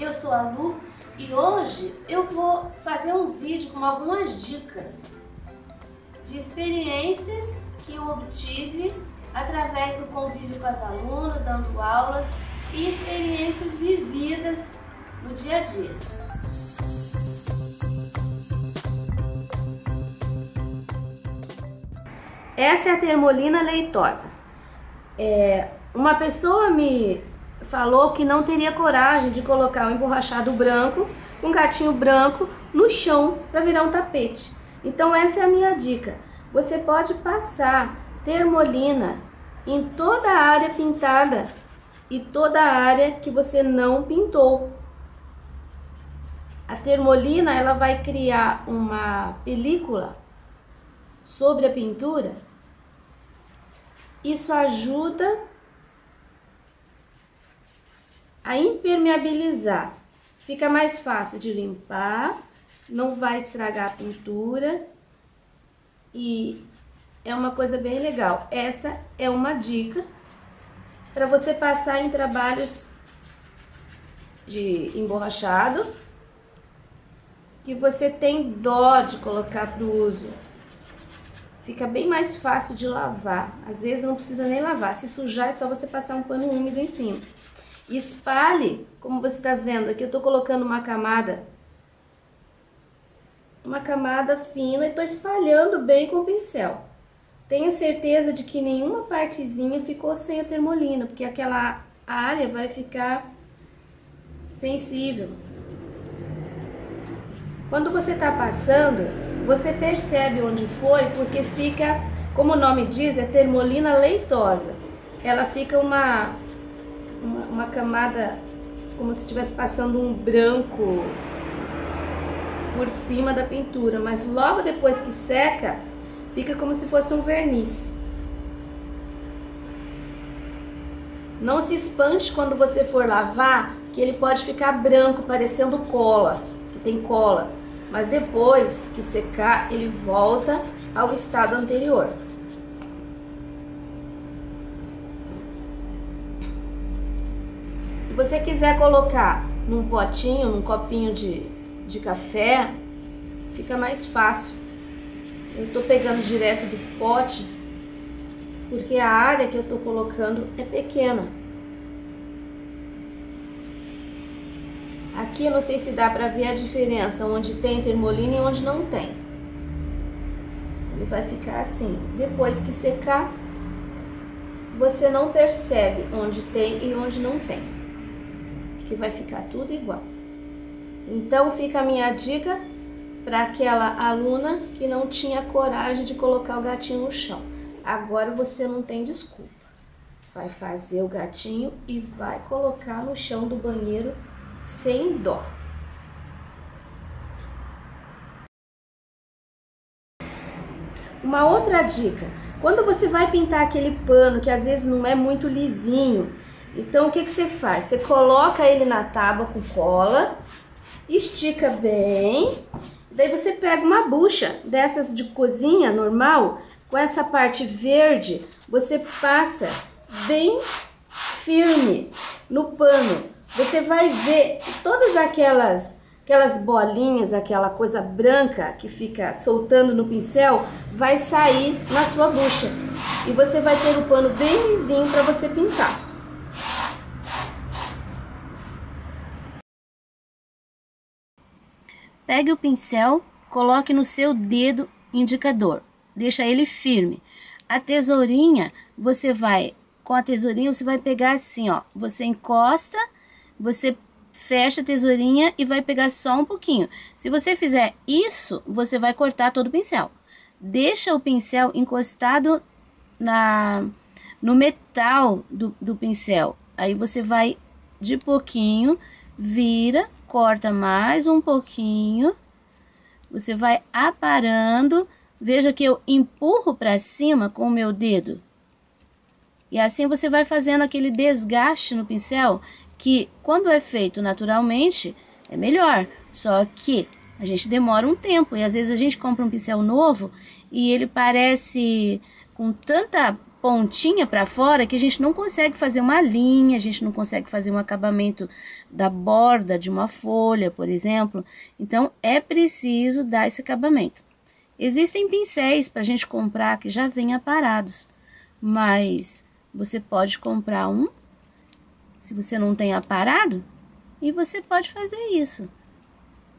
eu sou a Lu e hoje eu vou fazer um vídeo com algumas dicas de experiências que eu obtive através do convívio com as alunas, dando aulas e experiências vividas no dia a dia. Essa é a termolina leitosa. Uma pessoa me falou que não teria coragem de colocar um emborrachado branco, um gatinho branco no chão para virar um tapete. Então essa é a minha dica. Você pode passar termolina em toda a área pintada e toda a área que você não pintou. A termolina, ela vai criar uma película sobre a pintura. Isso ajuda a impermeabilizar. Fica mais fácil de limpar, não vai estragar a pintura e é uma coisa bem legal. Essa é uma dica para você passar em trabalhos de emborrachado que você tem dó de colocar para o uso. Fica bem mais fácil de lavar. Às vezes não precisa nem lavar. Se sujar é só você passar um pano úmido em cima. Espalhe, como você está vendo aqui, eu estou colocando uma camada fina e estou espalhando bem com o pincel. Tenha certeza de que nenhuma partezinha ficou sem a termolina, porque aquela área vai ficar sensível. Quando você está passando, você percebe onde foi, porque fica, como o nome diz, é termolina leitosa. Ela fica uma camada como se estivesse passando um branco por cima da pintura, mas logo depois que seca, fica como se fosse um verniz. Não se espante quando você for lavar, que ele pode ficar branco, parecendo cola, que tem cola. Mas depois que secar, ele volta ao estado anterior. Se você quiser colocar num potinho, num copinho de café, fica mais fácil. Eu tô pegando direto do pote, porque a área que eu tô colocando é pequena. Aqui não sei se dá para ver a diferença onde tem termolina e onde não tem. Ele vai ficar assim. Depois que secar, você não percebe onde tem e onde não tem, que vai ficar tudo igual. Então fica a minha dica para aquela aluna que não tinha coragem de colocar o gatinho no chão. Agora você não tem desculpa. Vai fazer o gatinho e vai colocar no chão do banheiro sem dó. Uma outra dica: quando você vai pintar aquele pano que às vezes não é muito lisinho, então o que você faz? Você coloca ele na tábua com cola, estica bem, daí você pega uma bucha dessas de cozinha normal, com essa parte verde, você passa bem firme no pano. Você vai ver todas aquelas bolinhas, aquela coisa branca que fica soltando no pincel, vai sair na sua bucha. E você vai ter o pano bem lisinho para você pintar. Pegue o pincel, coloque no seu dedo indicador. Deixa ele firme. A tesourinha, com a tesourinha você vai pegar assim, ó. Você encosta, você fecha a tesourinha e vai pegar só um pouquinho. Se você fizer isso, você vai cortar todo o pincel. Deixa o pincel encostado no metal do pincel. Aí você vai de pouquinho, vira, corta mais um pouquinho. Você vai aparando. Veja que eu empurro para cima com o meu dedo. E assim você vai fazendo aquele desgaste no pincel, que quando é feito naturalmente é melhor, só que a gente demora um tempo e às vezes a gente compra um pincel novo e ele parece com tanta pontinha para fora que a gente não consegue fazer uma linha, a gente não consegue fazer um acabamento da borda de uma folha, por exemplo. Então, é preciso dar esse acabamento. Existem pincéis para a gente comprar que já vêm aparados, mas você pode comprar um, se você não tem aparado, e você pode fazer isso.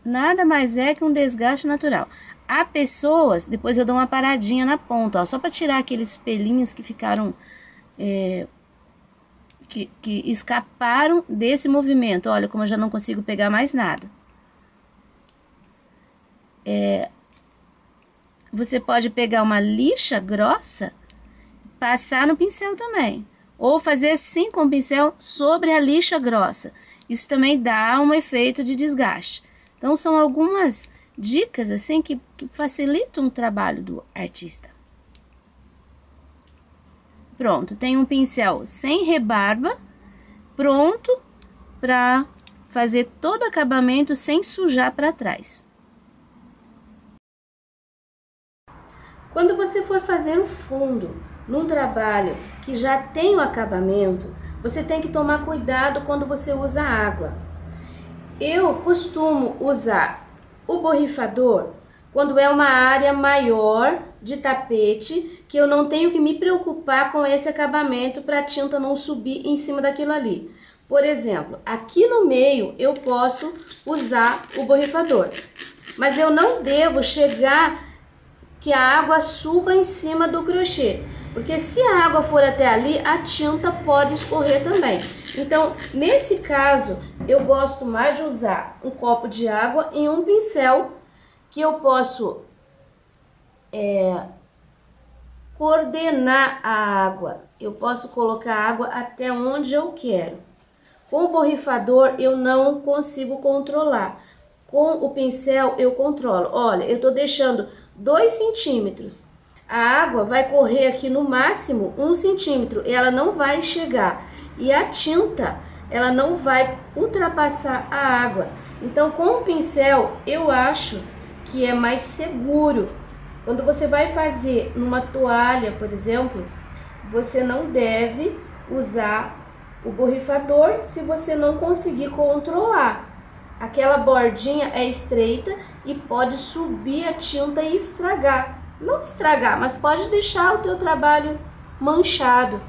Nada mais é que um desgaste natural. Há pessoas, depois eu dou uma paradinha na ponta, ó, só para tirar aqueles pelinhos que ficaram, que escaparam desse movimento. Olha como eu já não consigo pegar mais nada. Você pode pegar uma lixa grossa, passar no pincel também. Ou fazer assim com o pincel sobre a lixa grossa. Isso também dá um efeito de desgaste. Então, são algumas dicas assim que facilitam o trabalho do artista. Pronto, tem um pincel sem rebarba, pronto para fazer todo o acabamento sem sujar para trás. Quando você for fazer o fundo num trabalho que já tem o acabamento, você tem que tomar cuidado quando você usa água. Eu costumo usar o borrifador quando é uma área maior de tapete, que eu não tenho que me preocupar com esse acabamento para a tinta não subir em cima daquilo ali. Por exemplo, aqui no meio eu posso usar o borrifador, mas eu não devo chegar que a água suba em cima do crochê, porque se a água for até ali, a tinta pode escorrer também. Então, nesse caso, eu gosto mais de usar um copo de água e um pincel que eu posso coordenar a água. Eu posso colocar a água até onde eu quero. Com o borrifador, eu não consigo controlar. Com o pincel, eu controlo. Olha, eu tô deixando 2 centímetros. A água vai correr aqui no máximo 1 centímetro. E ela não vai chegar. E a tinta, ela não vai ultrapassar a água. Então, com o pincel, eu acho que é mais seguro. Quando você vai fazer numa toalha, por exemplo, você não deve usar o borrifador se você não conseguir controlar. Aquela bordinha é estreita e pode subir a tinta e estragar. Não estragar, mas pode deixar o teu trabalho manchado.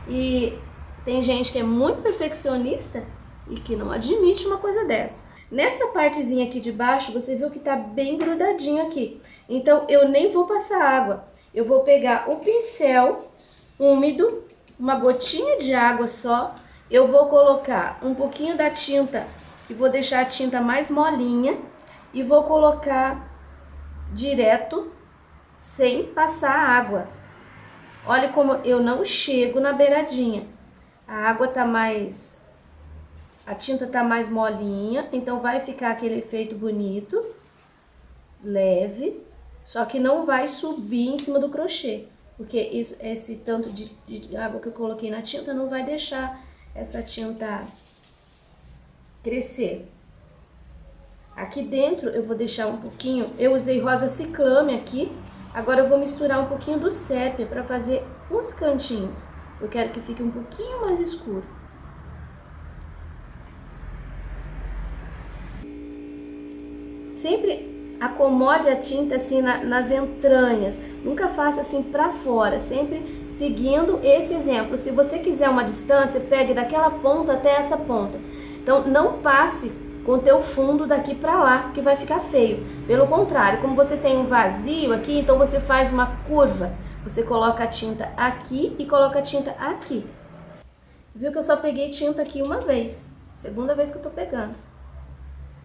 E tem gente que é muito perfeccionista e que não admite uma coisa dessa. Nessa partezinha aqui de baixo, você viu que tá bem grudadinho aqui. Então, eu nem vou passar água. Eu vou pegar o pincel úmido, uma gotinha de água só. Eu vou colocar um pouquinho da tinta e vou deixar a tinta mais molinha. E vou colocar direto, sem passar água. Olha como eu não chego na beiradinha. A água tá mais... A tinta tá mais molinha, então vai ficar aquele efeito bonito, leve, só que não vai subir em cima do crochê, porque esse tanto de água que eu coloquei na tinta não vai deixar essa tinta crescer. Aqui dentro eu vou deixar um pouquinho, eu usei rosa ciclame aqui, agora eu vou misturar um pouquinho do sépia para fazer os cantinhos. Eu quero que fique um pouquinho mais escuro. Sempre acomode a tinta assim nas entranhas, nunca faça assim para fora, sempre seguindo esse exemplo. Se você quiser uma distância, pegue daquela ponta até essa ponta. Então, não passe com o teu fundo daqui para lá, que vai ficar feio. Pelo contrário, como você tem um vazio aqui, então você faz uma curva. Você coloca a tinta aqui e coloca a tinta aqui. Você viu que eu só peguei tinta aqui uma vez, segunda vez que eu tô pegando.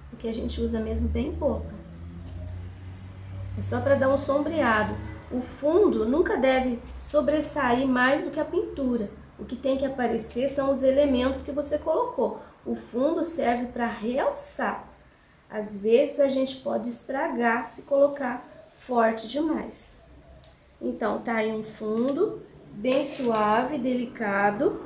Porque a gente usa mesmo bem pouca. É só para dar um sombreado. O fundo nunca deve sobressair mais do que a pintura. O que tem que aparecer são os elementos que você colocou. O fundo serve para realçar. Às vezes a gente pode estragar se colocar forte demais. Então, tá aí um fundo bem suave, delicado.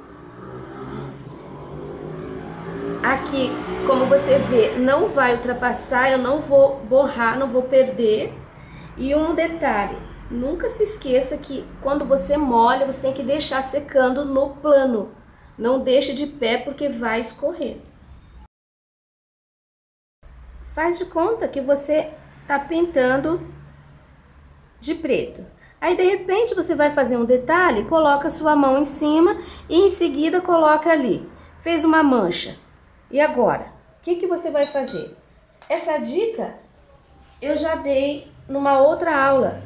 Aqui, como você vê, não vai ultrapassar, eu não vou borrar, não vou perder. E um detalhe, nunca se esqueça que quando você molha, você tem que deixar secando no plano. Não deixe de pé porque vai escorrer. Faz de conta que você tá pintando de preto. Aí, de repente, você vai fazer um detalhe, coloca sua mão em cima e em seguida coloca ali. Fez uma mancha. E agora? O que que você vai fazer? Essa dica eu já dei numa outra aula.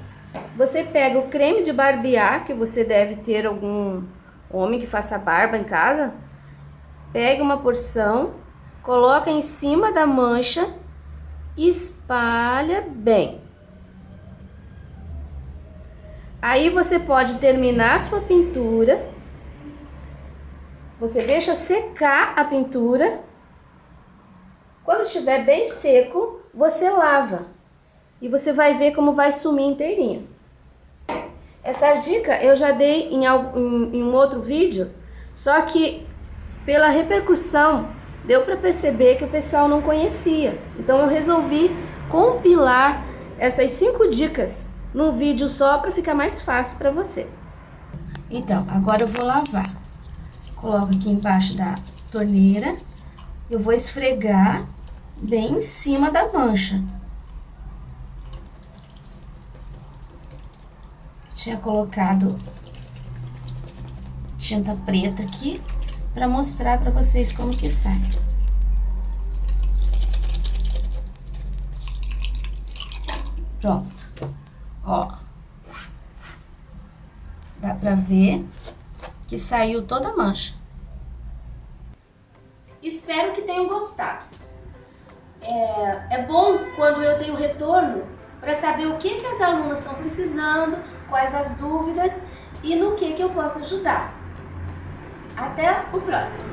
Você pega o creme de barbear, que você deve ter algum homem que faça barba em casa. Pega uma porção, coloca em cima da mancha e espalha bem. Aí você pode terminar a sua pintura. Você deixa secar a pintura. Quando estiver bem seco, você lava. E você vai ver como vai sumir inteirinho. Essa dica eu já dei em um outro vídeo, só que pela repercussão deu para perceber que o pessoal não conhecia. Então eu resolvi compilar essas 5 dicas num vídeo só para ficar mais fácil para você. Então, agora eu vou lavar. Coloco aqui embaixo da torneira. Eu vou esfregar bem em cima da mancha. Tinha colocado tinta preta aqui para mostrar para vocês como que sai. Pronto. Ó. Dá pra ver que saiu toda a mancha. Espero que tenham gostado. É bom quando eu tenho retorno para saber o que as alunas estão precisando, quais as dúvidas e no que eu posso ajudar. Até o próximo!